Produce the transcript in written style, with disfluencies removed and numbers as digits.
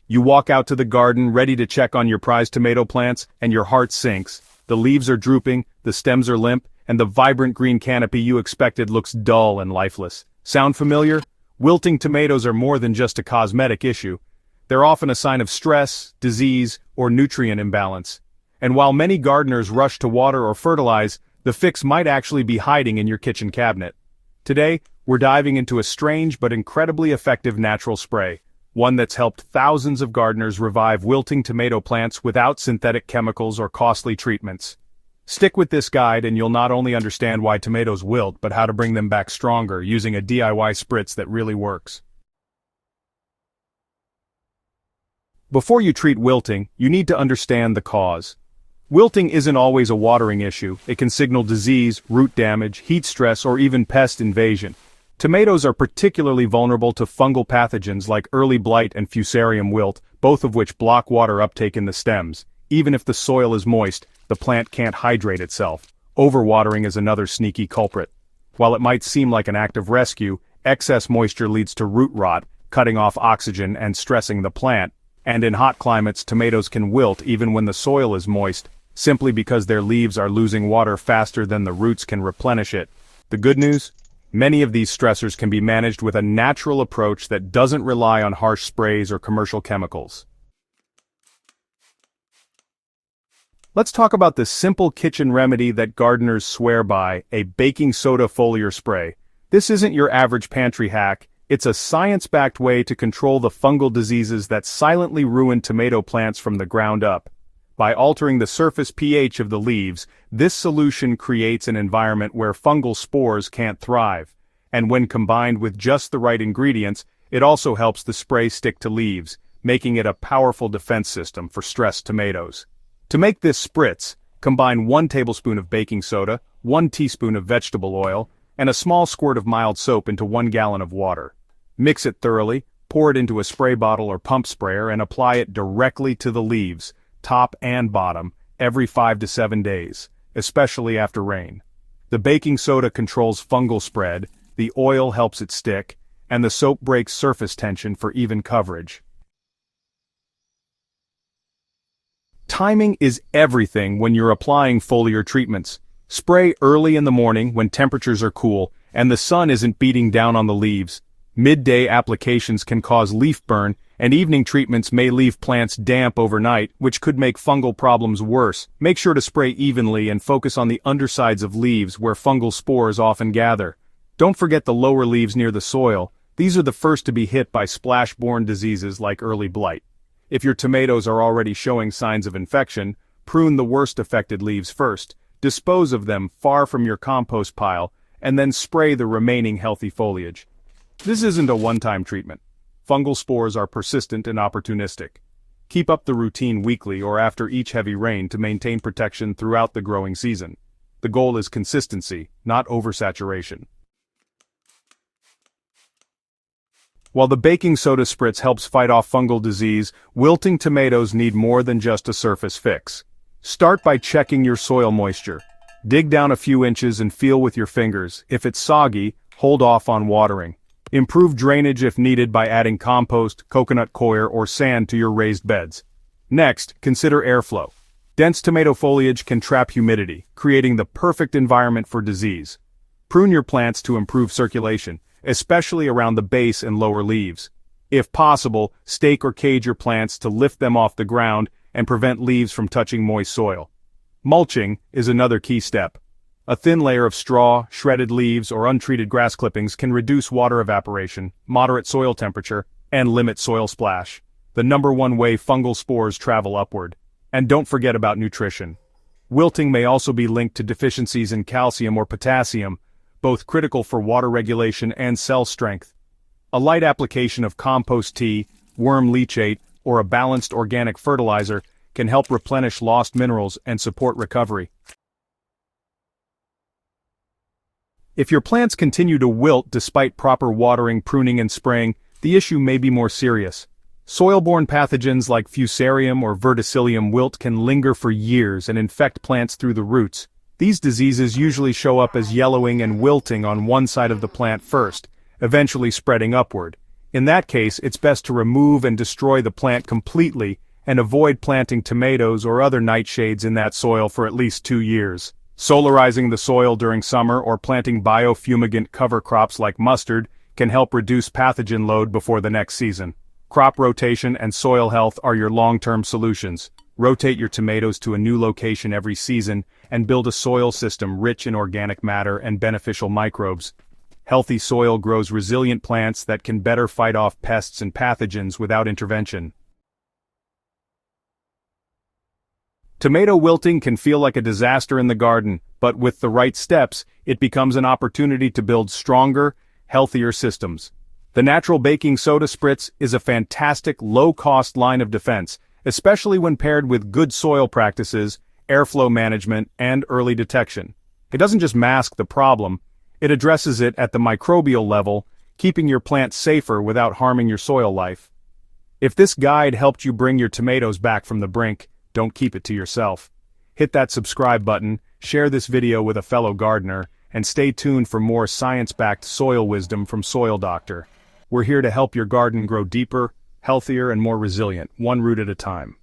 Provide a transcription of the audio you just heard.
You walk out to the garden ready to check on your prized tomato plants, and your heart sinks. The leaves are drooping, the stems are limp, and the vibrant green canopy you expected looks dull and lifeless. Sound familiar? Wilting tomatoes are more than just a cosmetic issue. They're often a sign of stress, disease, or nutrient imbalance. And while many gardeners rush to water or fertilize, the fix might actually be hiding in your kitchen cabinet. Today, we're diving into a strange but incredibly effective natural spray, one that's helped thousands of gardeners revive wilting tomato plants without synthetic chemicals or costly treatments. Stick with this guide and you'll not only understand why tomatoes wilt, but how to bring them back stronger using a DIY spritz that really works. Before you treat wilting, you need to understand the cause. Wilting isn't always a watering issue. It can signal disease, root damage, heat stress, or even pest invasion. Tomatoes are particularly vulnerable to fungal pathogens like early blight and fusarium wilt, both of which block water uptake in the stems. Even if the soil is moist, the plant can't hydrate itself. Overwatering is another sneaky culprit. While it might seem like an act of rescue, excess moisture leads to root rot, cutting off oxygen and stressing the plant. And in hot climates, tomatoes can wilt even when the soil is moist, simply because their leaves are losing water faster than the roots can replenish it. The good news? Many of these stressors can be managed with a natural approach that doesn't rely on harsh sprays or commercial chemicals. Let's talk about the simple kitchen remedy that gardeners swear by, a baking soda foliar spray. This isn't your average pantry hack, it's a science-backed way to control the fungal diseases that silently ruin tomato plants from the ground up. By altering the surface pH of the leaves, this solution creates an environment where fungal spores can't thrive. And when combined with just the right ingredients, it also helps the spray stick to leaves, making it a powerful defense system for stressed tomatoes. To make this spritz, combine 1 tablespoon of baking soda, 1 teaspoon of vegetable oil, and a small squirt of mild soap into 1 gallon of water. Mix it thoroughly, pour it into a spray bottle or pump sprayer and apply it directly to the leaves, top and bottom, every 5 to 7 days, especially after rain. The baking soda controls fungal spread, the oil helps it stick, and the soap breaks surface tension for even coverage. Timing is everything when you're applying foliar treatments. Spray early in the morning when temperatures are cool and the sun isn't beating down on the leaves. Midday applications can cause leaf burn, and evening treatments may leave plants damp overnight, which could make fungal problems worse. Make sure to spray evenly and focus on the undersides of leaves where fungal spores often gather. Don't forget the lower leaves near the soil. These are the first to be hit by splash-borne diseases like early blight. If your tomatoes are already showing signs of infection, prune the worst affected leaves first, dispose of them far from your compost pile, and then spray the remaining healthy foliage. This isn't a one-time treatment. Fungal spores are persistent and opportunistic. Keep up the routine weekly or after each heavy rain to maintain protection throughout the growing season. The goal is consistency, not oversaturation. While the baking soda spritz helps fight off fungal disease, wilting tomatoes need more than just a surface fix. Start by checking your soil moisture. Dig down a few inches and feel with your fingers. If it's soggy, hold off on watering. Improve drainage if needed by adding compost, coconut coir, or sand to your raised beds. Next, consider airflow. Dense tomato foliage can trap humidity, creating the perfect environment for disease. Prune your plants to improve circulation, especially around the base and lower leaves. If possible, stake or cage your plants to lift them off the ground and prevent leaves from touching moist soil. Mulching is another key step. A thin layer of straw, shredded leaves, or untreated grass clippings can reduce water evaporation, moderate soil temperature, and limit soil splash. The #1 way fungal spores travel upward. And don't forget about nutrition. Wilting may also be linked to deficiencies in calcium or potassium, both critical for water regulation and cell strength. A light application of compost tea, worm leachate, or a balanced organic fertilizer can help replenish lost minerals and support recovery. If your plants continue to wilt despite proper watering, pruning, and spraying, the issue may be more serious. Soil-borne pathogens like fusarium or verticillium wilt can linger for years and infect plants through the roots. These diseases usually show up as yellowing and wilting on one side of the plant first, eventually spreading upward. In that case, it's best to remove and destroy the plant completely and avoid planting tomatoes or other nightshades in that soil for at least 2 years. Solarizing the soil during summer or planting biofumigant cover crops like mustard can help reduce pathogen load before the next season. Crop rotation and soil health are your long-term solutions. Rotate your tomatoes to a new location every season and build a soil system rich in organic matter and beneficial microbes. Healthy soil grows resilient plants that can better fight off pests and pathogens without intervention. Tomato wilting can feel like a disaster in the garden, but with the right steps, it becomes an opportunity to build stronger, healthier systems. The natural baking soda Spritz is a fantastic low-cost line of defense, especially when paired with good soil practices, airflow management, and early detection. It doesn't just mask the problem, it addresses it at the microbial level, keeping your plants safer without harming your soil life. If this guide helped you bring your tomatoes back from the brink, don't keep it to yourself. Hit that subscribe button, share this video with a fellow gardener, and stay tuned for more science-backed soil wisdom from Soil Doctor. We're here to help your garden grow deeper, healthier, and more resilient, one root at a time.